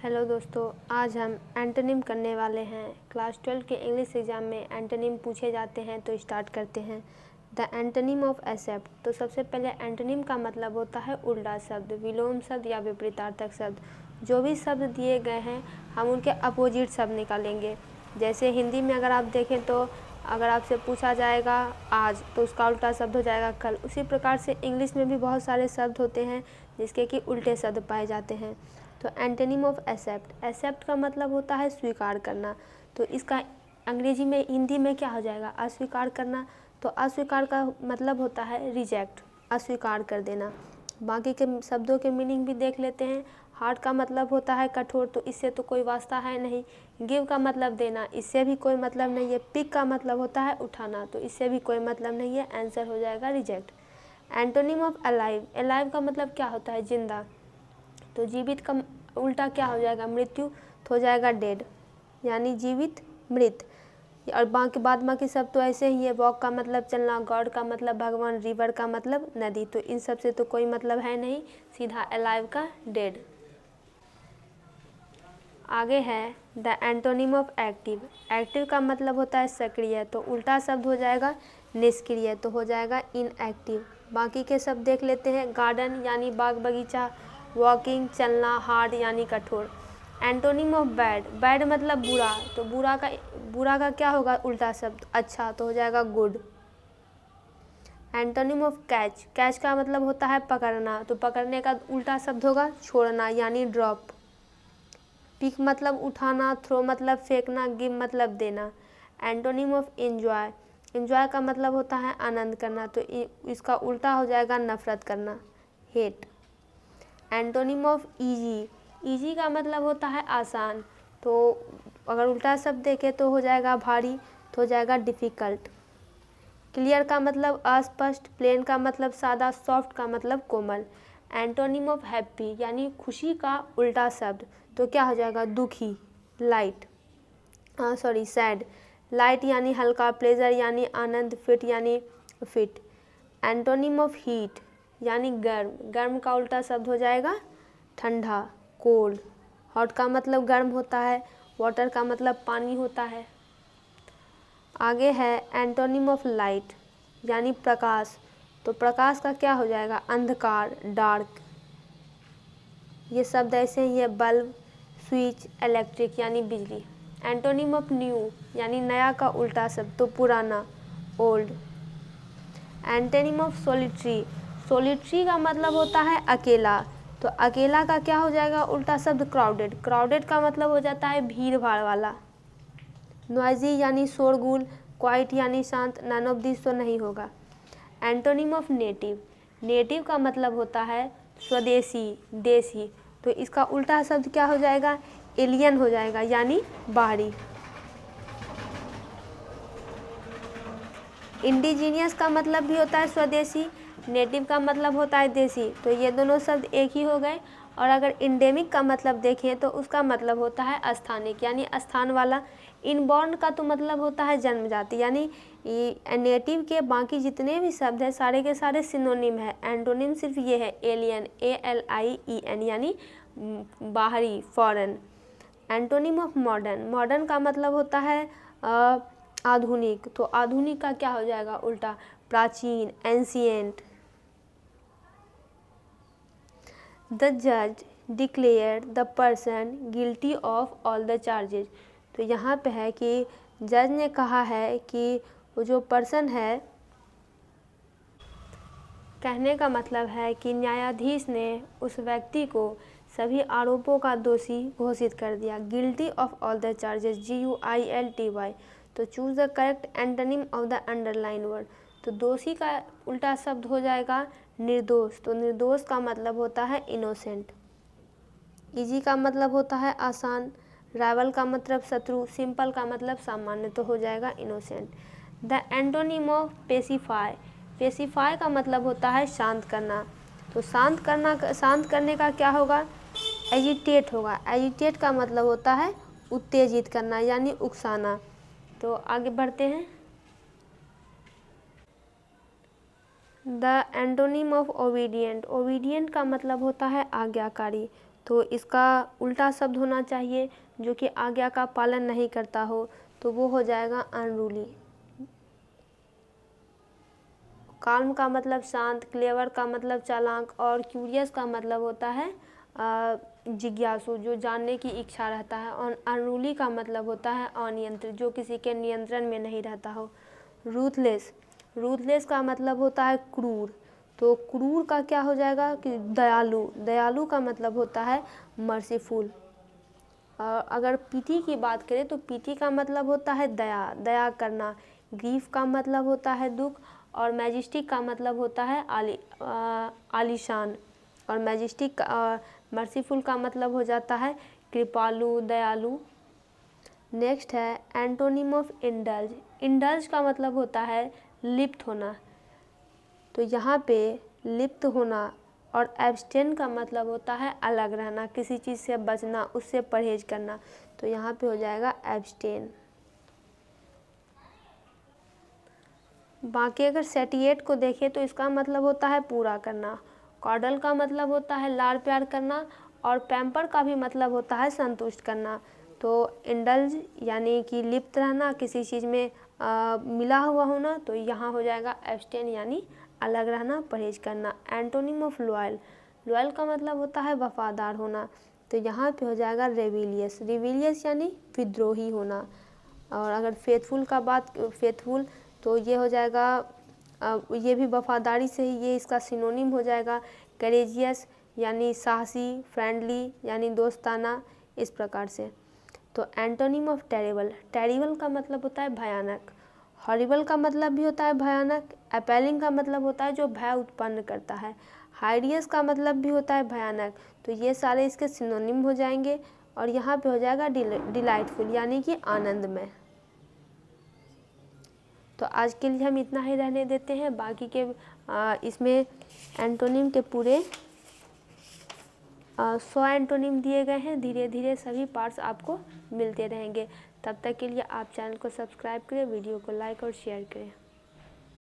Hello दोस्तों, आज हम एंटोनिम करने वाले हैं। क्लास 12 के इंग्लिश एग्ज़ाम में एंटोनिम पूछे जाते हैं, तो स्टार्ट करते हैं। The antonym of accept. तो सबसे पहले एंटोनिम का मतलब होता है उल्टा शब्द, विलोम शब्द या विपरीतार्थक शब्द। जो भी शब्द दिए गए हैं हम उनके अपोजिट शब्द निकालेंगे। जैसे हिंदी में अगर आप देखें तो अगर आपसे पूछा जाएगा आज, तो उसका उल्टा शब्द हो जाएगा कल। उसी प्रकार से इंग्लिश में भी बहुत सारे शब्द होते हैं जिसके कि उल्टे शब्द पाए जाते हैं। तो एंटोनिम ऑफ एक्सेप्ट, एक्सेप्ट का मतलब होता है स्वीकार करना। तो इसका अंग्रेजी में हिंदी में क्या हो जाएगा, अस्वीकार करना। तो अस्वीकार का मतलब होता है रिजेक्ट, अस्वीकार कर देना। बाकी के शब्दों के मीनिंग भी देख लेते हैं। हार्ड का मतलब होता है कठोर, तो इससे तो कोई वास्ता है नहीं। गिव का मतलब देना, इससे भी कोई मतलब नहीं है। पिक का मतलब होता है उठाना, तो इससे भी कोई मतलब नहीं है। आंसर हो जाएगा reject. Antonym of alive, alive का मतलब क्या होता है जिंदा। तो जीवित का उल्टा क्या हो जाएगा मृत्यु, तो हो जाएगा डेड, यानी जीवित मृत। और बाकी सब तो ऐसे ही है। वॉक का मतलब चलना, गॉड का मतलब भगवान, रिवर का मतलब नदी। तो इन सब से तो कोई मतलब है नहीं, सीधा अलाइव का डेड। आगे है the antonym of active. Active का मतलब होता है सक्रिय, तो उल्टा शब्द हो जाएगा निष्क्रिय, तो हो जाएगा इनएक्टिव। बाकी के सब देख लेते हैं। गार्डन यानी बाग बगीचा, वॉकिंग चलना, हार्ड यानी कठोर। एंटोनिम ऑफ बैड, बैड मतलब बुरा, तो बुरा का क्या होगा उल्टा शब्द अच्छा, तो हो जाएगा good. Antonym of catch, catch का मतलब होता है पकड़ना, तो पकड़ने का उल्टा शब्द होगा छोड़ना यानी ड्रॉप। पिक मतलब उठाना, थ्रो मतलब फेंकना, गिव मतलब देना। एंटोनिम ऑफ एंजॉय, एंजॉय का मतलब होता है आनंद करना, तो इसका उल्टा हो जाएगा नफरत करना, hate. Antonym of easy, easy का मतलब होता है आसान, तो अगर उल्टा शब्द देखें तो हो जाएगा भारी, तो हो जाएगा डिफ़िकल्ट। क्लियर का मतलब अस्पष्ट, प्लेन का मतलब सादा, सॉफ्ट का मतलब कोमल। एंटोनिम ऑफ हैप्पी यानी खुशी का उल्टा शब्द, तो क्या हो जाएगा दुखी, लाइट, सैड। लाइट यानी हल्का, प्लेजर यानी आनंद, फिट यानी फिट। एंटोनिम ऑफ हीट यानी गर्म, गर्म का उल्टा शब्द हो जाएगा ठंडा, कोल्ड। हॉट का मतलब गर्म होता है, वाटर का मतलब पानी होता है। आगे है एंटोनिम ऑफ लाइट यानी प्रकाश, तो प्रकाश का क्या हो जाएगा अंधकार, डार्क। ये शब्द ऐसे ही है बल्ब, स्विच, इलेक्ट्रिक यानी बिजली। एंटोनिम ऑफ न्यू यानी नया का उल्टा शब्द, तो पुराना, old. Antonym of solitary, solitary का मतलब होता है अकेला, तो अकेला का क्या हो जाएगा उल्टा शब्द क्राउडेड, क्राउडेड का मतलब हो जाता है भीड़ भाड़ वाला। नॉइजी यानी शोरगुल, क्वाइट यानी शांत, नन ऑफ दिस तो नहीं होगा। एंटोनिम ऑफ नेटिव, नेटिव का मतलब होता है स्वदेशी, देसी, तो इसका उल्टा शब्द क्या हो जाएगा एलियन हो जाएगा यानी बाहरी। इंडिजीनियस का मतलब भी होता है स्वदेशी, नेटिव का मतलब होता है देसी, तो ये दोनों शब्द एक ही हो गए। और अगर इंडेमिक का मतलब देखें तो उसका मतलब होता है स्थानिक यानी स्थान वाला। इनबॉर्न का तो मतलब होता है जन्मजाति, यानी नेटिव के बाकी जितने भी शब्द हैं सारे के सारे सिनोनिम है। एंटोनिम सिर्फ ये है एलियन, ALIEN यानी बाहरी, foreign. Antonym of modern, modern का मतलब होता है आधुनिक, तो आधुनिक का क्या हो जाएगा उल्टा प्राचीन, एंशिएंट। द जज declare the person guilty of all the charges, तो यहाँ पे है कि जज ने कहा है कि वो जो पर्सन है, कहने का मतलब है कि न्यायाधीश ने उस व्यक्ति को सभी आरोपों का दोषी घोषित कर दिया। Guilty of all the charges, GUILTY, तो choose the correct antonym of the underline word, तो दोषी का उल्टा शब्द हो जाएगा निर्दोष, तो निर्दोष का मतलब होता है इनोसेंट। इजी का मतलब होता है आसान, राइवल का मतलब शत्रु, सिंपल का मतलब सामान्य, तो हो जाएगा innocent. The antonym of pacify, pacify का मतलब होता है शांत करना, तो शांत करने का क्या होगा एजिटेट होगा। एजिटेट का मतलब होता है उत्तेजित करना यानी उकसाना। तो आगे बढ़ते हैं। The antonym of obedient, obedient का मतलब होता है आज्ञाकारी, तो इसका उल्टा शब्द होना चाहिए जो कि आज्ञा का पालन नहीं करता हो, तो वो हो जाएगा अनरूली। काल्म का मतलब शांत, क्लेवर का मतलब चालाक और क्यूरियस का मतलब होता है जिज्ञासु, जो जानने की इच्छा रहता है। और अनरूली का मतलब होता है अनियंत्रित, जो किसी के नियंत्रण में नहीं रहता हो। रूथलेस, रूथलेस का मतलब होता है क्रूर, तो क्रूर का क्या हो जाएगा कि दयालु, दयालु का मतलब होता है मर्सीफुल। और अगर पीटी की बात करें तो पीटी का मतलब होता है दया, दया करना। ग्रीफ का मतलब होता है दुख, और मैजेस्टिक का मतलब होता है आलीशान। और मैजेस्टिक मर्सीफुल का मतलब हो जाता है कृपालु, दयालु। नेक्स्ट है एंटोनिम ऑफ इंडल्ज। इंडल्ज का मतलब होता है लिप्त होना, तो यहाँ पे लिप्त होना। और एब्स्टेन का मतलब होता है अलग रहना, किसी चीज़ से बचना, उससे परहेज करना, तो यहाँ पे हो जाएगा एब्स्टेन। बाकी अगर सेटिएट को देखें तो इसका मतलब होता है पूरा करना। कॉडल का मतलब होता है लाड़ प्यार करना, और पैम्पर का भी मतलब होता है संतुष्ट करना। तो इंडल्ज यानी कि लिप्त रहना, किसी चीज़ में मिला हुआ होना, तो यहाँ हो जाएगा एब्स्टेन यानी अलग रहना, परहेज करना। एंटोनिम ऑफ लॉयल, लॉयल का मतलब होता है वफादार होना, तो यहाँ पे हो जाएगा रेविलियस, रिविलियस यानी विद्रोही होना। और अगर फेथफुल का बात, फेथफुल तो ये हो जाएगा ये भी वफादारी से ही ये इसका सिनोनिम हो जाएगा। करेजियस यानी साहसी, फ्रेंडली यानी दोस्ताना, इस प्रकार से। तो एंटोनिम ऑफ टेरिबल, टेरिबल का मतलब होता है भयानक। हॉरिबल का मतलब भी होता है भयानक। अपीलिंग का मतलब होता है जो भय उत्पन्न करता है। हाइडियस का मतलब भी होता है भयानक, तो ये सारे इसके सिनोनिम हो जाएंगे। और यहाँ पे हो जाएगा डिलाइटफुल यानी कि आनंदमय। तो आज के लिए हम इतना ही रहने देते हैं। बाकी के इसमें एंटोनिम के पूरे 100 एंटोनिम दिए गए हैं। धीरे धीरे सभी पार्ट्स आपको मिलते रहेंगे। तब तक के लिए आप चैनल को सब्सक्राइब करें, वीडियो को लाइक और शेयर करें।